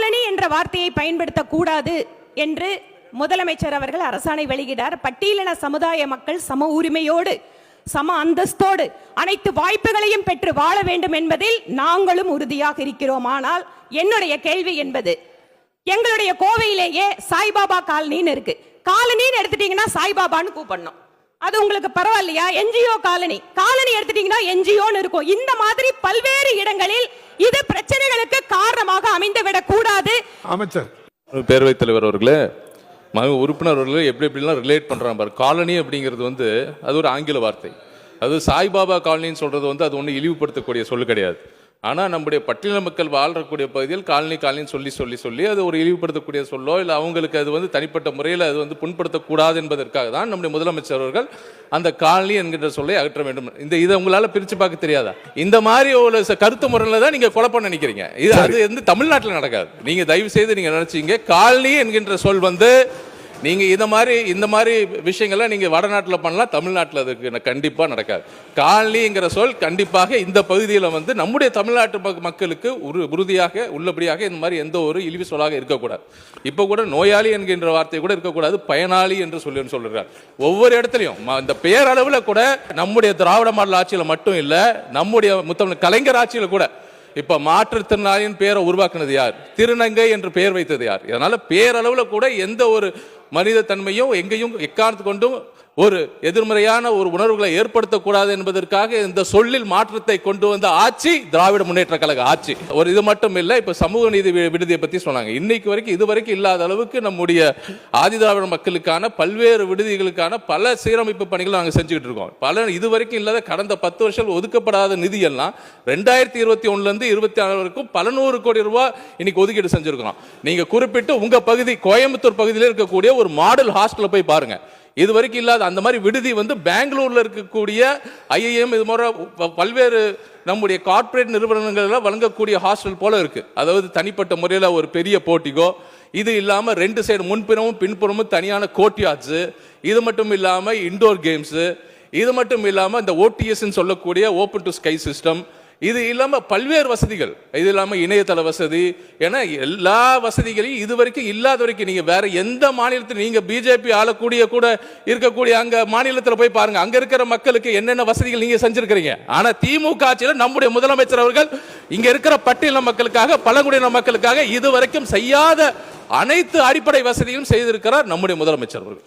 Colony என்ற வார்த்தையை பயன்படுத்தக்கூடாது என்று முதலமைச்சர் அவர்கள் அரசாணை வெளியிட்டார். பட்டியலின சமுதாய மக்கள் சம உரிமையோடு சம அந்தஸ்தோடு அனைத்து வாய்ப்புகளையும் பெற்று வாழ வேண்டும் என்பதில் நாங்களும் உறுதியாக இருக்கிறோம். ஆனால் என்னுடைய கேள்வி என்பது, எங்களுடைய கோவையிலேயே சாய்பாபா காலனின்னு இருக்கு. காலனின்னு எடுத்துட்டீங்கன்னா சாய்பாபான்னு கூப்பிடணும். அது உங்களுக்கு பரவாயில்லையா? என்ஜிஓ காலனி எடுத்துட்டீங்கன்னா என்ஜிஓன்னு இருக்கும். இந்த மாதிரி பல்வேறு இடங்களில் இது பிரச்சனைகளுக்கு காரணமாக அமைந்துவிடக் கூடாது. அமைச்சர் பேரவைத் தலைவர் அவர்களே, உறுப்பினர் அவர்கள் எப்படிலாம் ரிலேட் பண்றாங்க பாரு. காலனி அப்படிங்கிறது அது ஒரு ஆங்கில வார்த்தை. அது சாய்பாபா காலனின்னு சொல்றது அது ஒன்றும் இழிவுபடுத்தக்கூடிய சொல்லு கிடையாது. ஆனால் நம்முடைய பட்டியல மக்கள் வாழ்றக்கூடிய பகுதியில் காலனின்னு சொல்லி அது ஒரு இழிவுபடுத்தக்கூடிய சொல்லோ இல்லை அவங்களுக்கு அது தனிப்பட்ட முறையில் அது புண்படுத்தக்கூடாது என்பதற்காக தான் நம்முடைய முதலமைச்சர் அவர்கள் அந்த காலனி என்கின்ற சொல்லை அகற்ற வேண்டும். இதை உங்களால் பிரித்து பார்க்க தெரியாதா? இந்த மாதிரி ஒரு கருத்து முறையில் தான் நீங்கள் குழப்பம் நினைக்கிறீங்க. அது தமிழ்நாட்டில் நடக்காது. நீங்கள் தயவு செய்து நீங்கள் நினைச்சீங்க காலனி என்கின்ற சொல் நீங்க இந்த மாதிரி விஷயங்கள்லாம் நீங்க வடநாட்டில் பண்ணலாம், தமிழ்நாட்டில் அதுக்கு கண்டிப்பா நடக்காது. காலனிங்கிற சொல் கண்டிப்பாக இந்த பகுதியில் நம்முடைய தமிழ்நாட்டு மக்களுக்கு உறுதியாக உள்ளபடியாக இந்த மாதிரி எந்த ஒரு இழிவு சொல்லாக இருக்கக்கூடாது. இப்போ கூட நோயாளி என்கின்ற வார்த்தை கூட இருக்கக்கூடாது, பயனாளி என்று சொல்லுறார். ஒவ்வொரு இடத்துலையும் இந்த பேரளவில் கூட நம்முடைய திராவிட மாடல் ஆட்சியில் மட்டும் இல்லை, நம்முடைய கலைஞர் ஆட்சியில் கூட இப்ப மாற்றுத்திறனாளியின் பேரை உருவாக்குனது யார்? திருநங்கை என்று பெயர் வைத்தது யார்? இதனால பேரளவில் கூட எந்த ஒரு மனித தன்மையும் எங்கேயும் எக்காரணத்து கொண்டும் ஒரு எதிர்மறையான ஒரு உணர்வுகளை ஏற்படுத்தக்கூடாது என்பதற்காக இந்த சொல்லில் மாற்றத்தை கொண்டு வந்த ஆட்சி திராவிட முன்னேற்ற கழக ஆட்சி. ஒரு இது மட்டும் இல்லை, இப்ப சமூக நீதி விடுதியை பத்தி சொன்னாங்க. இன்னைக்கு வரைக்கும் இதுவரைக்கும் இல்லாத அளவுக்கு நம்முடைய ஆதி திராவிட மக்களுக்கான பல்வேறு விடுதிகளுக்கான பல சீரமைப்பு பணிகள் நாங்கள் செஞ்சுக்கிட்டு இருக்கோம். இதுவரைக்கும் இல்லாத கடந்த 10 வருஷம் ஒதுக்கப்படாத நிதி எல்லாம் 2021 24 வரைக்கும் பல நூறு கோடி ரூபாய் இன்னைக்கு ஒதுக்கீடு செஞ்சிருக்கிறோம். நீங்க குறிப்பிட்டு உங்க பகுதி கோயம்புத்தூர் பகுதியில் இருக்கக்கூடிய ஒரு மாடல் ஹாஸ்டல் போய் பாருங்க. இது வரைக்கும் இல்லாத அந்த மாதிரி விடுதி பெங்களூர்ல இருக்கக்கூடிய ஐஐஎம் இது மாதிரி பல்வேறு நம்முடைய கார்ப்பரேட் நிறுவனங்கள் வழங்கக்கூடிய ஹாஸ்டல் போல இருக்கு. அதாவது தனிப்பட்ட முறையில் ஒரு பெரிய போட்டிகோ, இது இல்லாம 2 சைடு முன்புறமும் பின்புறமும் தனியான கோர்ட்யார்ட்ஸ், இது மட்டும் இல்லாம இன்டோர் கேம்ஸ், இது மட்டும் இல்லாம இந்த ஓடிஎஸ் சொல்லக்கூடிய ஓபன் டு ஸ்கை சிஸ்டம், இது இல்லாம பல்வேறு வசதிகள், இது இல்லாம இணையதள வசதி என எல்லா வசதிகளையும் இதுவரைக்கும் இல்லாத வரைக்கும் நீங்க வேற எந்த மாநிலத்தில் நீங்க பிஜேபி ஆளக்கூடிய கூட இருக்கக்கூடிய அங்க மாநிலத்தில் போய் பாருங்க, அங்க இருக்கிற மக்களுக்கு என்னென்ன வசதிகள் நீங்க செஞ்சிருக்கிறீங்க. ஆனா திமுக ஆட்சியில் நம்முடைய முதலமைச்சர் அவர்கள் இங்க இருக்கிற பட்டியல மக்களுக்காக பழங்குடியின மக்களுக்காக இதுவரைக்கும் செய்யாத அனைத்து அடிப்படை வசதியும் செய்திருக்கிறார் நம்முடைய முதலமைச்சர் அவர்கள்.